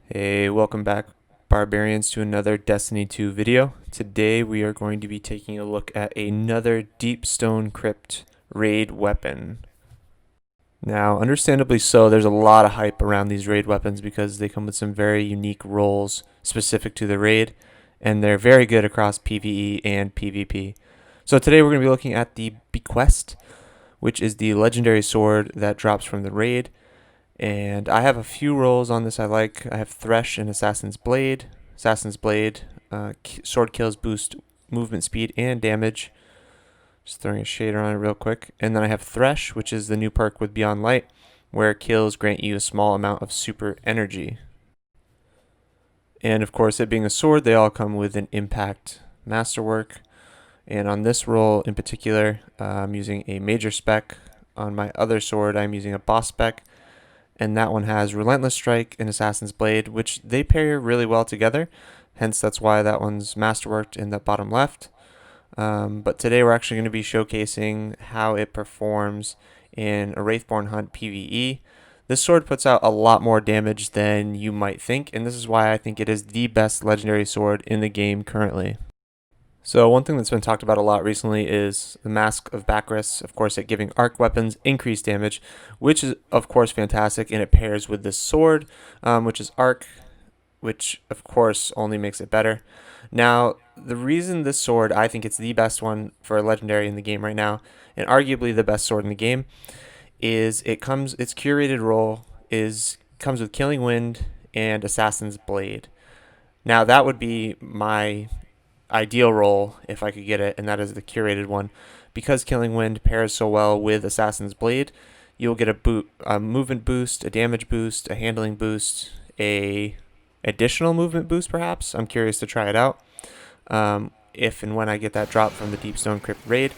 Hey, welcome back, Barbarians, to another Destiny 2 video. Today we are going to be taking a look at another Deep Stone Crypt Raid weapon. Now, understandably so, there's a lot of hype around these raid weapons because they come with some very unique roles specific to the raid, and they're very good across PvE and PvP. So today we're going to be looking at the Bequest, which is the legendary sword that drops from the raid. And I have a few rolls on this I like. I have Thresh and Assassin's Blade. Assassin's Blade, sword kills boost movement speed and damage. Just throwing a shader on it real quick. And then I have Thresh, which is the new perk with Beyond Light, where kills grant you a small amount of super energy. And of course, it being a sword, they all come with an impact masterwork. And on this roll in particular, I'm using a major spec. On my other sword, I'm using a boss spec. And that one has Relentless Strike and Assassin's Blade, which they pair really well together. Hence, that's why that one's masterworked in the bottom left. But today we're actually going to be showcasing how it performs in a Wraithborn Hunt PvE. This sword puts out a lot more damage than you might think, and this is why I think it is the best legendary sword in the game currently. So one thing that's been talked about a lot recently is the Mask of Bequest, of course, at giving arc weapons increased damage, which is of course fantastic, and it pairs with this sword, which is arc, which of course only makes it better. Now, the reason this sword, I think it's the best one for a legendary in the game right now, and arguably the best sword in the game, is its curated roll comes with Killing Wind and Assassin's Blade. Now that would be my ideal roll if I could get it, and that is the curated one. Because Killing Wind pairs so well with Assassin's Blade, you'll get a movement boost, a damage boost, a handling boost, a additional movement boost perhaps. I'm curious to try it out if and when I get that drop from the Deep Stone Crypt Raid.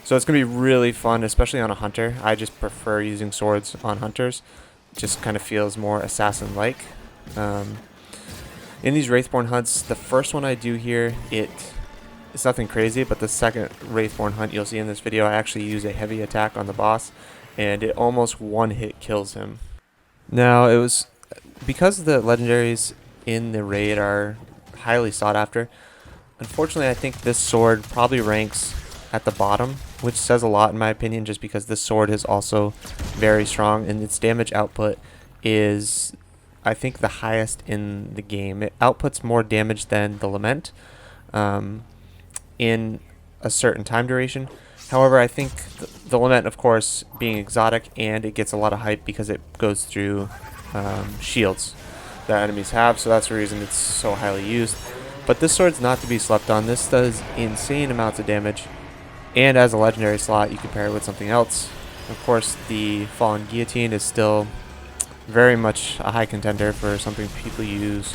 So it's going to be really fun, especially on a hunter. I just prefer using swords on hunters. It just kind of feels more assassin-like. In these Wraithborn hunts, the first one I do here, it's nothing crazy, but the second Wraithborn hunt you'll see in this video, I actually use a heavy attack on the boss, and it almost one-hit kills him. Now, it was because the legendaries in the raid are highly sought after. Unfortunately, I think this sword probably ranks at the bottom, which says a lot in my opinion, just because this sword is also very strong, and its damage output is, I think, the highest in the game. It outputs more damage than the Lament in a certain time duration. However, I think the Lament, of course, being exotic, and it gets a lot of hype because it goes through shields that enemies have, so that's the reason it's so highly used. But this sword's not to be slept on. This does insane amounts of damage, and as a legendary slot, you can pair it with something else. Of course, the Fallen Guillotine is still very much a high contender for something people use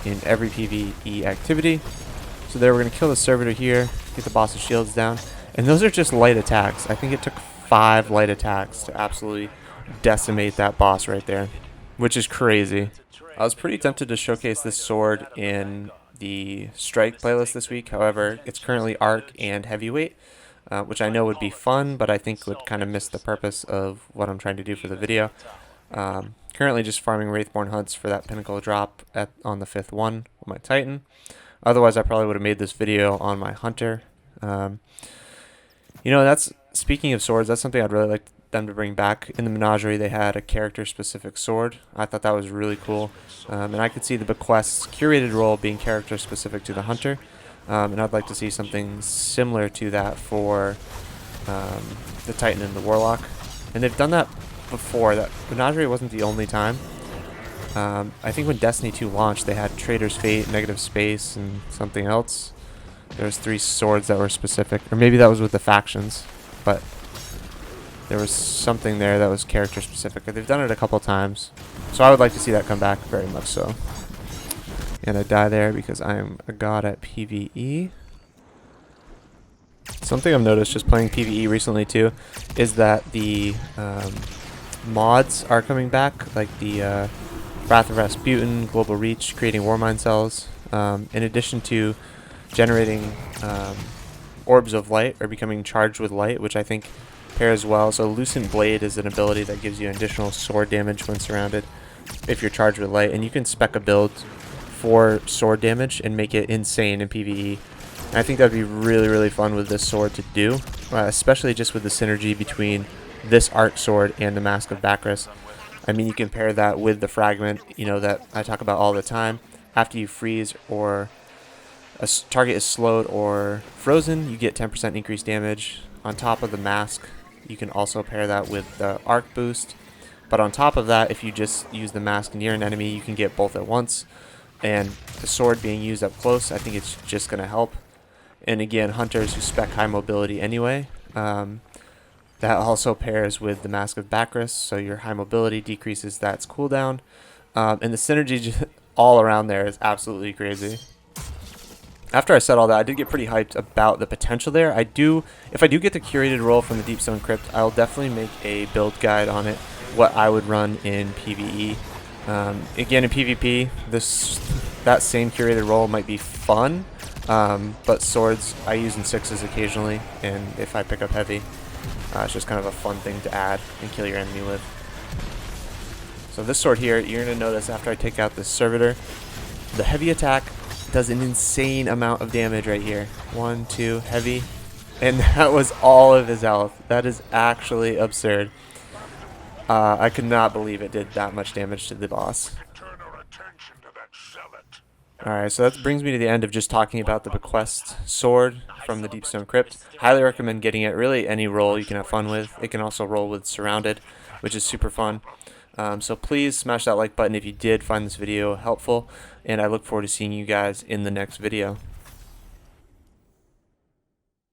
in every PvE activity. So there, we're going to kill the servitor here, get the boss's shields down, and those are just light attacks. I think it took 5 light attacks to absolutely decimate that boss right there, which is crazy. I was pretty tempted to showcase this sword in the strike playlist this week. However, it's currently arc and heavyweight, which I know would be fun, but I think would kind of miss the purpose of what I'm trying to do for the video. Currently just farming Wraithborn hunts for that pinnacle drop on the 5th one with my Titan. Otherwise, I probably would have made this video on my hunter. That's speaking of swords. That's something I'd really like them to bring back. In the Menagerie, they had a character-specific sword. I thought that was really cool, and I could see the Bequest's curated role being character-specific to the hunter, and I'd like to see something similar to that for the Titan and the Warlock. And they've done that before. That Menagerie wasn't the only time. I think when Destiny 2 launched, they had Trader's Fate, Negative Space, and something else. There was 3 swords that were specific, or maybe that was with the factions, but there was something there that was character specific. They've done it a couple times, so I would like to see that come back very much so. And I die there because I'm a god at PvE. Something I've noticed just playing PvE recently too is that the mods are coming back, like the Wrath of Rasputin, Global Reach, creating Warmind cells, in addition to generating orbs of light or becoming charged with light, which I think pairs well. So Lucent Blade is an ability that gives you additional sword damage when surrounded. if you're charged with light, and you can spec a build for sword damage and make it insane in PvE. And I think that'd be really, really fun with this sword to do, especially just with the synergy between this arc sword and the Mask of Bequest. I mean, you can pair that with the fragment, you know, that I talk about all the time. After you freeze or a target is slowed or frozen, you get 10% increased damage. On top of the mask, you can also pair that with the arc boost. But on top of that, if you just use the mask near an enemy, you can get both at once. And the sword being used up close, I think it's just going to help. And again, hunters who spec high mobility anyway, that also pairs with the Mask of Bequest, so your high mobility decreases that's cooldown. And the synergy just all around there is absolutely crazy. After I said all that, I did get pretty hyped about the potential there. If I do get the curated roll from the Deep Stone Crypt, I'll definitely make a build guide on it, what I would run in PvE. Again, in PvP, that same curated roll might be fun, but swords I use in 6s occasionally, and if I pick up heavy, it's just kind of a fun thing to add and kill your enemy with. So this sword here, you're going to notice after I take out this servitor, the heavy attack does an insane amount of damage right here. 1, 2, heavy. And that was all of his health. That is actually absurd. I could not believe it did that much damage to the boss. Alright, so that brings me to the end of just talking about the Bequest sword from the Deep Stone Crypt. Highly recommend getting it. Really any roll you can have fun with. It can also roll with Surrounded, which is super fun. So please smash that like button if you did find this video helpful, and I look forward to seeing you guys in the next video.